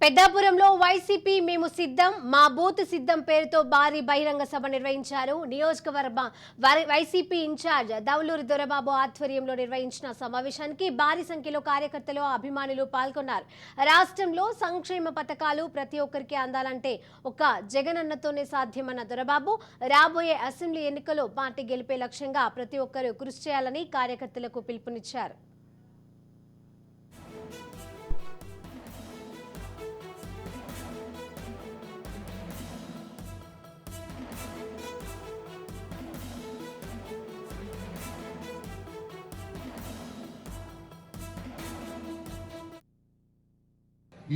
పెద్దాపురంలో YCP మేము సిద్ధం మా బూత్ సిద్ధం పేరుతో భారీ బహిరంగ సభ నిర్వహించారు. నియోజకవర్గ వైసీపీ ఇన్ఛార్జ్ దౌలూరి దొరబాబు ఆధ్వర్యంలో నిర్వహించిన సమావేశానికి భారీ సంఖ్యలో కార్యకర్తలు అభిమానులు పాల్గొన్నారు. రాష్ట్రంలో సంక్షేమ పథకాలు ప్రతి ఒక్కరికి అందాలంటే ఒక జగనన్నతోనే సాధ్యమన్న దొరబాబు రాబోయే అసెంబ్లీ ఎన్నికల్లో పార్టీ గెలిపే లక్ష్యంగా ప్రతి ఒక్కరూ కృషి చేయాలని కార్యకర్తలకు పిలుపునిచ్చారు.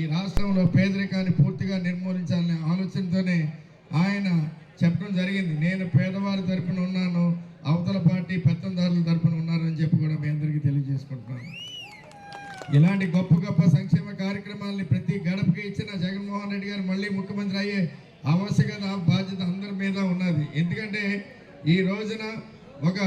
ఈ రాష్ట్రంలో పేదరికాన్ని పూర్తిగా నిర్మూలించాలనే ఆలోచనతోనే ఆయన చెప్పడం జరిగింది. నేను పేదవారి తరపున ఉన్నాను, అవతల పార్టీ పెత్తందారుల తరపున ఉన్నారని చెప్పి కూడా మీ అందరికీ తెలియజేసుకుంటున్నాను. ఇలాంటి గొప్ప గొప్ప సంక్షేమ కార్యక్రమాలని ప్రతి గడపకి ఇచ్చిన జగన్మోహన్ రెడ్డి గారు మళ్ళీ ముఖ్యమంత్రి అయ్యే ఆవశ్యకత బాధ్యత అందరి మీద ఉన్నది. ఎందుకంటే ఈ రోజున ఒక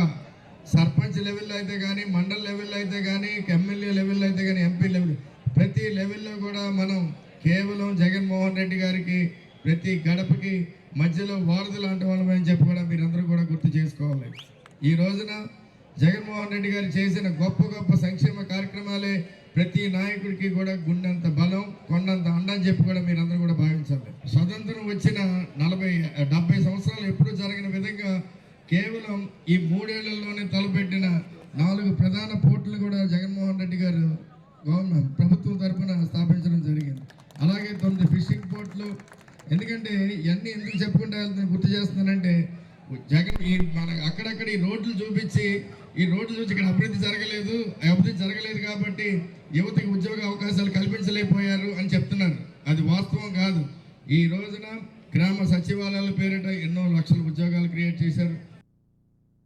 సర్పంచ్ లెవెల్లో అయితే కానీ, మండల్ లెవెల్లో అయితే కానీ, ఎమ్మెల్యే లెవెల్లో అయితే కానీ, ఎంపీ లెవెల్ ప్రతి లెవెల్లో కూడా మనం కేవలం జగన్మోహన్ రెడ్డి గారికి ప్రతి గడపకి మధ్యలో వారధి లాంటి వాళ్ళమని చెప్పి కూడా మీరందరూ కూడా గుర్తు చేసుకోవాలి. ఈ రోజున జగన్మోహన్ రెడ్డి గారు చేసిన గొప్ప గొప్ప సంక్షేమ కార్యక్రమాలే ప్రతి నాయకుడికి కూడా గుండెంత బలం, కొండంత అండని చెప్పి కూడా మీరందరూ కూడా భావించాలి. స్వతంత్రం వచ్చిన 70 సంవత్సరాలు ఎప్పుడూ జరిగిన విధంగా కేవలం ఈ 3 ఏళ్లలోనే తలపెట్టిన 4 ప్రధాన పోర్టులు కూడా జగన్మోహన్ రెడ్డి గారు గవర్నమెంట్ ప్రభుత్వం తరఫున స్థాపించడం జరిగింది. అలాగే 9 ఫిషింగ్ పోర్ట్లు. ఎందుకంటే ఇవన్నీ ఎందుకు చెప్పుకుంటే గుర్తు చేస్తున్నానంటే జగన్ మన అక్కడక్కడ ఈ రోడ్లు చూపించి ఇక్కడ అభివృద్ధి జరగలేదు కాబట్టి యువతకి ఉద్యోగ అవకాశాలు కల్పించలేకపోయారు అని చెప్తున్నారు. అది వాస్తవం కాదు. ఈ రోజున గ్రామ సచివాలయాల పేరిట ఎన్నో లక్షల ఉద్యోగాలు క్రియేట్ చేశారు.